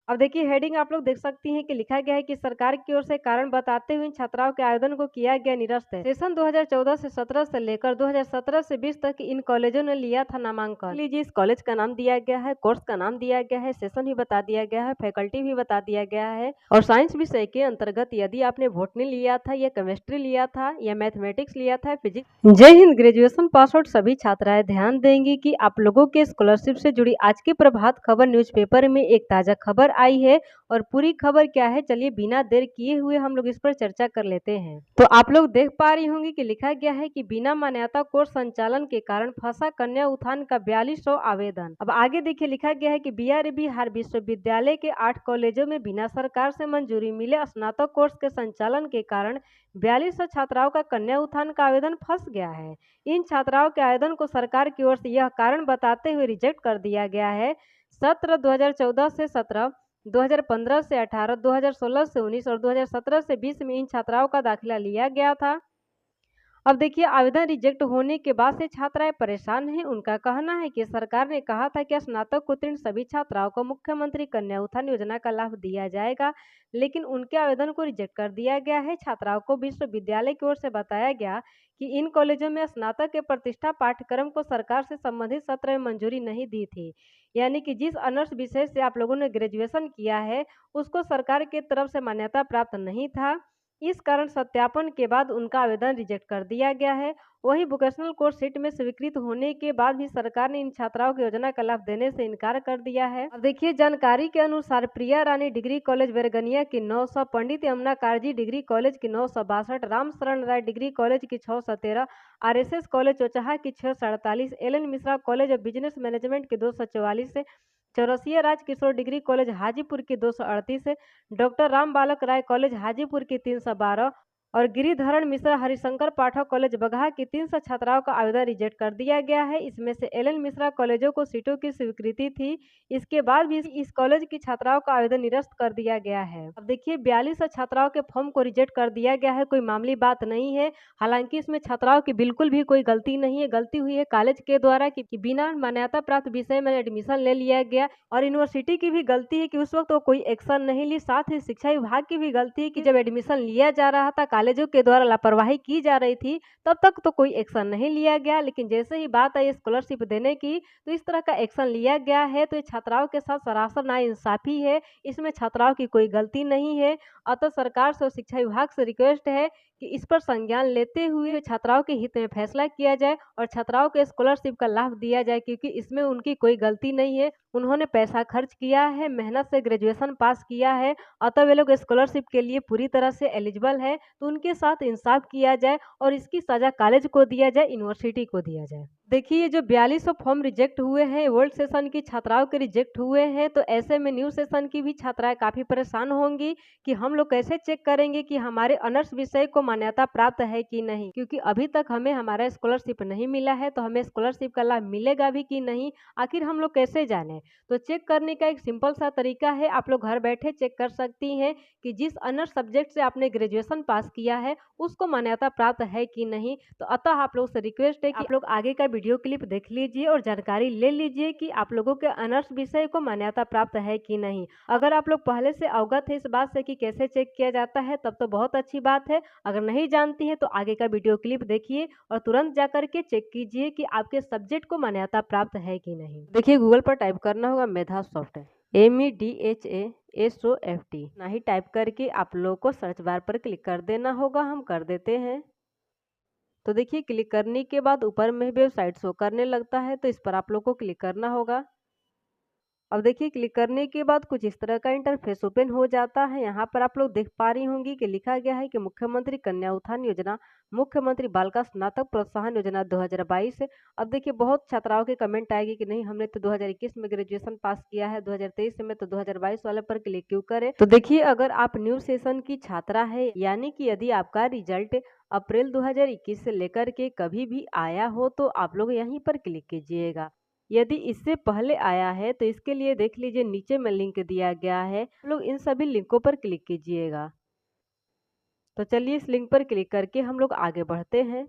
अब देखिए हेडिंग आप लोग देख सकती हैं कि लिखा गया है कि सरकार की ओर से कारण बताते हुए इन छात्राओं के आवेदन को किया गया निरस्त है। सेशन 2014 से 17 से लेकर 2017 से 20 तक इन कॉलेजों ने लिया था नामांकन। लीजिए इस कॉलेज का नाम दिया गया है, कोर्स का नाम दिया गया है, सेशन भी बता दिया गया है, फैकल्टी भी बता दिया गया है और साइंस विषय के अंतर्गत यदि आपने बॉटनी लिया था या केमिस्ट्री लिया था या मैथमेटिक्स लिया था, फिजिक्स। जय हिंद। ग्रेजुएशन पास आउट सभी छात्राएं ध्यान देंगी कि आप लोगों के स्कॉलरशिप से जुड़ी आज की प्रभात खबर न्यूज़पेपर में एक ताजा खबर आई है और पूरी खबर क्या है, चलिए बिना देर किए हुए हम लोग इस पर चर्चा कर लेते हैं। तो आप लोग देख पा रही होंगी कि लिखा गया है कि बिना मान्यता कोर्स संचालन के कारण फंसा कन्या उत्थान का 4200 आवेदन। अब आगे देखिए लिखा गया है कि बीआर बिहार विश्वविद्यालय के 8 कॉलेजों में बिना सरकार से मंजूरी मिले स्नातक कोर्स के संचालन के कारण 4200 छात्राओं का कन्या उत्थान का आवेदन फंस गया है। इन छात्राओं के आवेदन को सरकार की ओर से यह कारण बताते हुए रिजेक्ट कर दिया गया है। सत्र 2014 से 17, 2015 से 18, 2016 से 19 और 2017 से 20 में इन छात्राओं का दाखिला लिया गया था। अब देखिए आवेदन रिजेक्ट होने के बाद से छात्राएं परेशान हैं। उनका कहना है कि सरकार ने कहा था कि स्नातक उत्तीर्ण सभी छात्राओं को मुख्यमंत्री कन्या उत्थान योजना का लाभ दिया जाएगा, लेकिन उनके आवेदन को रिजेक्ट कर दिया गया है। छात्राओं को विश्वविद्यालय की ओर से बताया गया कि इन कॉलेजों में स्नातक के प्रतिष्ठा पाठ्यक्रम को सरकार से संबंधित सत्र में मंजूरी नहीं दी थी, यानी कि जिस ऑनर्स विषय से आप लोगों ने ग्रेजुएशन किया है उसको सरकार की तरफ से मान्यता प्राप्त नहीं था। इस कारण सत्यापन के बाद उनका आवेदन रिजेक्ट कर दिया गया है। वहीं वोकेशनल कोर्स सीट में स्वीकृत होने के बाद भी सरकार ने इन छात्राओं को योजना का लाभ देने से इनकार कर दिया है। अब देखिए जानकारी के अनुसार प्रिया रानी डिग्री कॉलेज बेरगनिया की 900, पंडित यमुना कारजी डिग्री कॉलेज की 962, राम शरण राय डिग्री कॉलेज की 613, आरएसएस कॉलेज चौचाहा की 648, LN. Mishra college of business management की 244, चौरसिया राजकिशोर डिग्री कॉलेज हाजीपुर की 238, डॉक्टर राम बालक राय कॉलेज हाजीपुर की 312 और गिरिधरण मिश्रा हरिशंकर पाठक कॉलेज बगहा की 300 छात्राओं का आवेदन रिजेक्ट कर दिया गया है। इसमें से एल.एन. मिश्रा कॉलेजों को सीटों की स्वीकृति थी, इसके बाद भी इस कॉलेज की छात्राओं का आवेदन निरस्त कर दिया गया है। अब देखिए 4200 छात्राओं के फॉर्म को रिजेक्ट कर दिया गया है, कोई मामूली बात नहीं है। हालांकि इसमें छात्राओं की बिल्कुल भी कोई गलती नहीं है, गलती हुई है कॉलेज के द्वारा कि बिना मान्यता प्राप्त विषय में एडमिशन ले लिया गया और यूनिवर्सिटी की भी गलती है कि उस वक्त वो कोई एक्शन नहीं ली। साथ ही शिक्षा विभाग की भी गलती है कि जब एडमिशन लिया जा रहा था, कॉलेजों के द्वारा लापरवाही की जा रही थी, तब तक तो कोई एक्शन नहीं लिया गया, लेकिन जैसे ही बात आई स्कॉलरशिप देने की तो इस तरह का एक्शन लिया गया है। तो ये छात्राओं के साथ सरासर नाइंसाफी है, इसमें छात्राओं की कोई गलती नहीं है। अतः सरकार से और शिक्षा विभाग से रिक्वेस्ट है कि इस पर संज्ञान लेते हुए छात्राओं के हित में फैसला किया जाए और छात्राओं को स्कॉलरशिप का लाभ दिया जाए, क्योंकि इसमें उनकी कोई गलती नहीं है। उन्होंने पैसा खर्च किया है, मेहनत से ग्रेजुएशन पास किया है, अतः वे लोग स्कॉलरशिप के लिए पूरी तरह से एलिजिबल है। तो उनके साथ इंसाफ किया जाए और इसकी सजा कॉलेज को दिया जाए, यूनिवर्सिटी को दिया जाए। देखिए ये जो 4200 फॉर्म रिजेक्ट हुए हैं, ओल्ड सेशन की छात्राओं के रिजेक्ट हुए हैं, तो ऐसे में न्यू सेशन की भी छात्राएं काफ़ी परेशान होंगी कि हम लोग कैसे चेक करेंगे कि हमारे ऑनर्स विषय को मान्यता प्राप्त है कि नहीं, क्योंकि अभी तक हमें हमारा स्कॉलरशिप नहीं मिला है, तो हमें स्कॉलरशिप का लाभ मिलेगा भी कि नहीं, आखिर हम लोग कैसे जाने। तो चेक करने का एक सिंपल सा तरीका है, आप लोग घर बैठे चेक कर सकती हैं कि जिस ऑनर्स सब्जेक्ट से आपने ग्रेजुएशन पास किया है उसको मान्यता प्राप्त है कि नहीं। तो अतः आप लोग से रिक्वेस्ट है कि आप लोग आगे का वीडियो क्लिप देख लीजिए और जानकारी ले लीजिए कि आप लोगों के ऑनर्स विषय को मान्यता प्राप्त है कि नहीं। अगर आप लोग पहले से अवगत है इस बात से कि कैसे चेक किया जाता है तब तो बहुत अच्छी बात है। अगर नहीं जानती है तो आगे का वीडियो क्लिप देखिए और तुरंत जाकर के चेक कीजिए कि आपके सब्जेक्ट को मान्यता प्राप्त है कि नहीं। देखिए गूगल पर टाइप करना होगा मेधा सॉफ्ट, MEDHASOFT ना ही टाइप करके आप लोगों को सर्च बार पर क्लिक कर देना होगा। हम कर देते हैं। तो देखिए क्लिक करने के बाद ऊपर में वेबसाइट शो करने लगता है, तो इस पर आप लोग को क्लिक करना होगा। अब देखिए क्लिक करने के बाद कुछ इस तरह का इंटरफेस ओपन हो जाता है। यहाँ पर आप लोग देख पा रही होंगी कि लिखा गया है कि मुख्यमंत्री कन्या उत्थान योजना, मुख्यमंत्री बालिका स्नातक प्रोत्साहन योजना 2022। अब देखिए बहुत छात्राओं के कमेंट आएगी कि नहीं हमने तो 2021 में ग्रेजुएशन पास किया है, 2023 में, तो 2022 वाले पर क्लिक क्यों करें। तो देखिए अगर आप न्यू सेशन की छात्रा है, यानी कि यदि आपका रिजल्ट अप्रैल 2021 से लेकर के कभी भी आया हो तो आप लोग यहीं पर क्लिक कीजिएगा। यदि इससे पहले आया है तो इसके लिए देख लीजिए नीचे में लिंक दिया गया है, आप लोग इन सभी लिंकों पर क्लिक कीजिएगा। तो चलिए इस लिंक पर क्लिक करके हम लोग आगे बढ़ते हैं।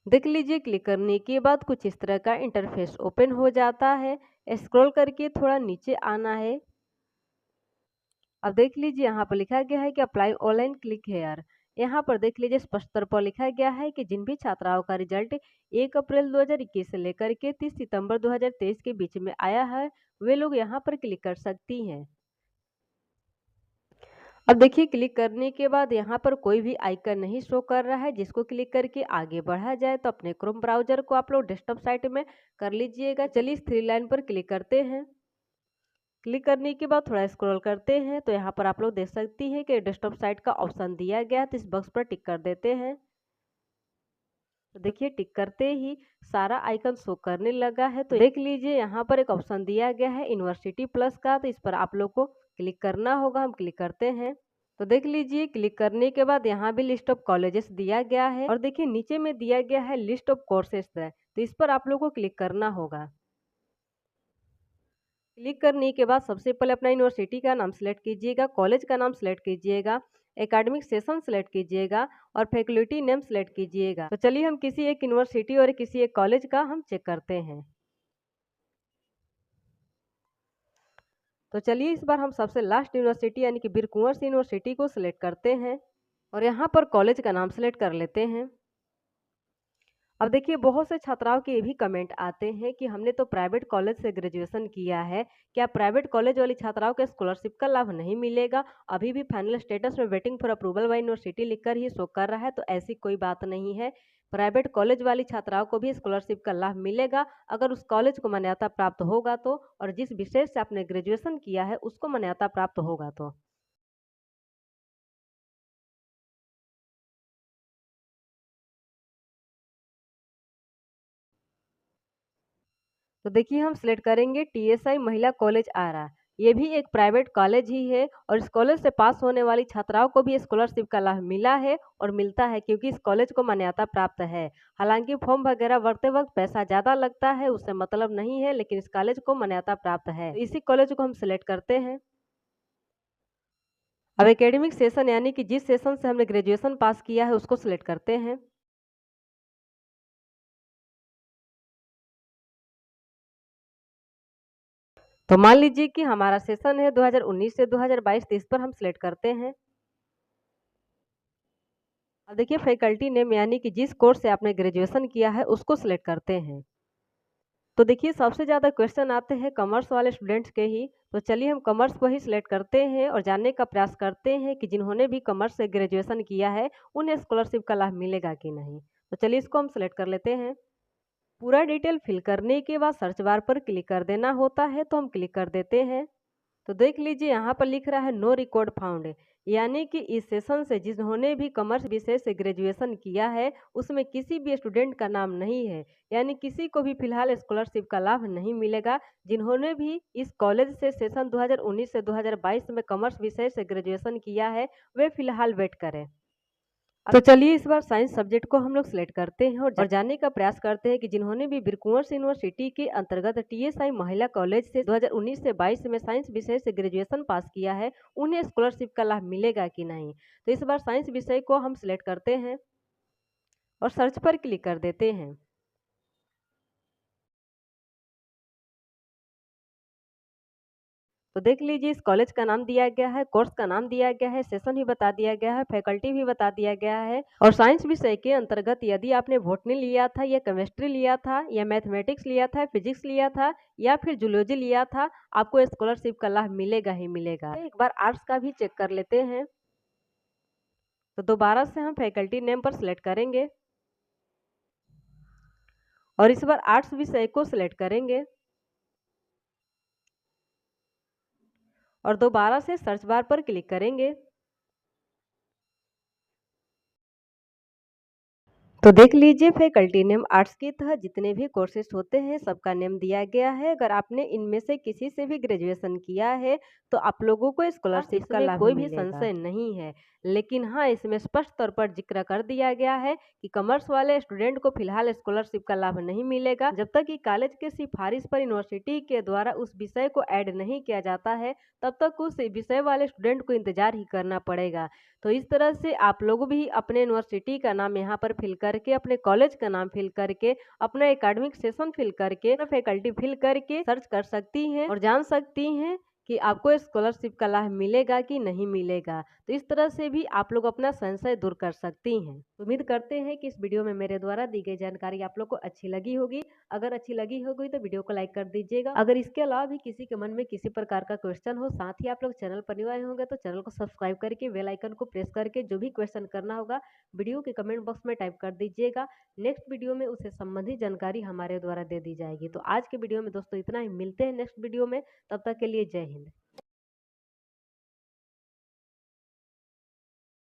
देख लीजिए, क्लिक करने के बाद कुछ इस तरह का इंटरफेस ओपन हो जाता है। स्क्रॉल करके थोड़ा नीचे आना है। अब देख लीजिए, यहाँ पर लिखा गया है कि अप्लाई ऑनलाइन, क्लिक हेयर। यहाँ पर देख लीजिए, स्पष्ट तौर पर लिखा गया है कि जिन भी छात्राओं का रिजल्ट 1 अप्रैल 2021 से लेकर के 30 सितंबर 2023 के बीच में आया है, वे लोग यहाँ पर क्लिक कर सकती हैं। अब देखिए, क्लिक करने के बाद यहाँ पर कोई भी आइकन नहीं शो कर रहा है जिसको क्लिक करके आगे बढ़ा जाए। तो अपने क्रोम ब्राउजर को आप लोग डेस्कटॉप साइट में कर लीजिएगा। चलिए, इस 3 लाइन पर क्लिक करते हैं। क्लिक करने के बाद थोड़ा स्क्रॉल करते हैं तो यहाँ पर आप लोग देख सकती हैं कि डेस्कटॉप साइट का ऑप्शन दिया गया है, तो इस बॉक्स पर टिक कर देते हैं। तो देखिए, टिक करते ही सारा आइकन शो करने लगा है। तो देख लीजिए, यहाँ पर एक ऑप्शन दिया गया है यूनिवर्सिटी प्लस का, तो इस पर आप लोग को क्लिक करना होगा। हम क्लिक करते हैं। तो देख लीजिए, क्लिक करने के बाद यहाँ भी लिस्ट ऑफ कॉलेजेस दिया गया है और देखिए नीचे में दिया गया है लिस्ट ऑफ कोर्सेज, तो इस पर आप लोग को क्लिक करना होगा। क्लिक करने के बाद सबसे पहले अपना यूनिवर्सिटी का नाम सेलेक्ट कीजिएगा, कॉलेज का नाम सेलेक्ट कीजिएगा, एकेडमिक सेशन सेलेक्ट कीजिएगा और फैकल्टी नेम सेलेक्ट कीजिएगा। तो चलिए, हम किसी एक यूनिवर्सिटी और किसी एक कॉलेज का हम चेक करते हैं। तो चलिए, इस बार हम सबसे लास्ट यूनिवर्सिटी यानी कि वीर कुंवर सिंह यूनिवर्सिटी को सिलेक्ट करते हैं और यहाँ पर कॉलेज का नाम सेलेक्ट कर लेते हैं। अब देखिए, बहुत से छात्राओं के ये भी कमेंट आते हैं कि हमने तो प्राइवेट कॉलेज से ग्रेजुएशन किया है, क्या प्राइवेट कॉलेज वाली छात्राओं को स्कॉलरशिप का लाभ नहीं मिलेगा? अभी भी फाइनल स्टेटस में waiting for approval bye university लिखकर ही शो कर रहा है। तो ऐसी कोई बात नहीं है। प्राइवेट कॉलेज वाली छात्राओं को भी स्कॉलरशिप का लाभ मिलेगा अगर उस कॉलेज को मान्यता प्राप्त होगा तो, और जिस विषय से आपने ग्रेजुएशन किया है उसको मान्यता प्राप्त होगा तो। तो देखिए, हम सिलेक्ट करेंगे टीएसआई महिला कॉलेज आरा। ये भी एक प्राइवेट कॉलेज ही है और इस कॉलेज से पास होने वाली छात्राओं को भी स्कॉलरशिप का लाभ मिला है और मिलता है, क्योंकि इस कॉलेज को मान्यता प्राप्त है। हालांकि फॉर्म वगैरह भरते वक्त पैसा ज़्यादा लगता है, उससे मतलब नहीं है, लेकिन इस कॉलेज को मान्यता प्राप्त है। तो इसी कॉलेज को हम सिलेक्ट करते हैं। अब एकेडमिक सेशन यानी कि जिस सेशन से हमने ग्रेजुएशन पास किया है उसको सिलेक्ट करते हैं। तो मान लीजिए कि हमारा सेशन है 2019 से 2022, तो इस पर हम सिलेक्ट करते हैं। अब देखिए, फैकल्टी नेम यानी कि जिस कोर्स से आपने ग्रेजुएशन किया है उसको सिलेक्ट करते हैं। तो देखिए, सबसे ज़्यादा क्वेश्चन आते हैं कॉमर्स वाले स्टूडेंट्स के ही। तो चलिए, हम कॉमर्स को ही सिलेक्ट करते हैं और जानने का प्रयास करते हैं कि जिन्होंने भी कॉमर्स से ग्रेजुएशन किया है उन्हें स्कॉलरशिप का लाभ मिलेगा कि नहीं। तो चलिए, इसको हम सिलेक्ट कर लेते हैं। पूरा डिटेल फिल करने के बाद सर्च बार पर क्लिक कर देना होता है, तो हम क्लिक कर देते हैं। तो देख लीजिए, यहाँ पर लिख रहा है नो रिकॉर्ड फाउंड, यानी कि इस सेशन से जिन्होंने भी कॉमर्स विषय से ग्रेजुएशन किया है उसमें किसी भी स्टूडेंट का नाम नहीं है, यानी किसी को भी फिलहाल स्कॉलरशिप का लाभ नहीं मिलेगा। जिन्होंने भी इस कॉलेज से सेशन 2019 से 2022 में कॉमर्स विषय से ग्रेजुएशन किया है वे फिलहाल वेट करें। तो चलिए, इस बार साइंस सब्जेक्ट को हम लोग सिलेक्ट करते हैं और जानने का प्रयास करते हैं कि जिन्होंने भी वीर कुंवर सिंह यूनिवर्सिटी के अंतर्गत टीएसआई महिला कॉलेज से 2019 से 22 में साइंस विषय से ग्रेजुएशन पास किया है उन्हें स्कॉलरशिप का लाभ मिलेगा कि नहीं। तो इस बार साइंस विषय को हम सिलेक्ट करते हैं और सर्च पर क्लिक कर देते हैं। तो देख लीजिए, इस कॉलेज का नाम दिया गया है, कोर्स का नाम दिया गया है, सेशन भी बता दिया गया है, फैकल्टी भी बता दिया गया है और साइंस विषय के अंतर्गत यदि आपने बॉटनी लिया था या केमिस्ट्री लिया था या मैथमेटिक्स लिया था, फिजिक्स लिया था या फिर जूलॉजी लिया था, आपको स्कॉलरशिप का लाभ मिलेगा ही मिलेगा। एक बार आर्ट्स का भी चेक कर लेते हैं। तो दोबारा से हम फैकल्टी नेम पर सिलेक्ट करेंगे और इस बार आर्ट्स विषय को सिलेक्ट करेंगे और दोबारा से सर्च बार पर क्लिक करेंगे। तो देख लीजिए, फैकल्टी नेम आर्ट्स के तहत जितने भी कोर्सेज होते हैं सबका नेम दिया गया है। अगर आपने इनमें से किसी से भी ग्रेजुएशन किया है तो आप लोगों को स्कॉलरशिप का लाभ कोई भी संशय नहीं है। लेकिन हाँ, इसमें स्पष्ट तौर पर जिक्र कर दिया गया है कि कॉमर्स वाले स्टूडेंट को फिलहाल स्कॉलरशिप का लाभ नहीं मिलेगा जब तक कि कॉलेज के सिफारिश पर यूनिवर्सिटी के द्वारा उस विषय को ऐड नहीं किया जाता है, तब तक उस विषय वाले स्टूडेंट को इंतजार ही करना पड़ेगा। तो इस तरह से आप लोग भी अपने यूनिवर्सिटी का नाम यहाँ पर फिल कर करके, अपने कॉलेज का नाम फिल करके, अपना एकेडमिक सेशन फिल करके, फैकल्टी फिल करके सर्च कर सकती हैं और जान सकती हैं कि आपको स्कॉलरशिप का लाभ मिलेगा कि नहीं मिलेगा। तो इस तरह से भी आप लोग अपना संशय दूर कर सकती हैं। उम्मीद करते हैं कि इस वीडियो में मेरे द्वारा दी गई जानकारी आप लोग को अच्छी लगी होगी। अगर अच्छी लगी होगी तो वीडियो को लाइक कर दीजिएगा। अगर इसके अलावा भी किसी के मन में किसी प्रकार का क्वेश्चन हो, साथ ही आप लोग चैनल पर न्यू आए होंगे तो चैनल को सब्सक्राइब करके बेल आइकन को प्रेस करके जो भी क्वेश्चन करना होगा वीडियो के कमेंट बॉक्स में टाइप कर दीजिएगा। नेक्स्ट वीडियो में उससे संबंधित जानकारी हमारे द्वारा दे दी जाएगी। तो आज के वीडियो में दोस्तों इतना ही, मिलते हैं नेक्स्ट वीडियो में। तब तक के लिए जय हिंद।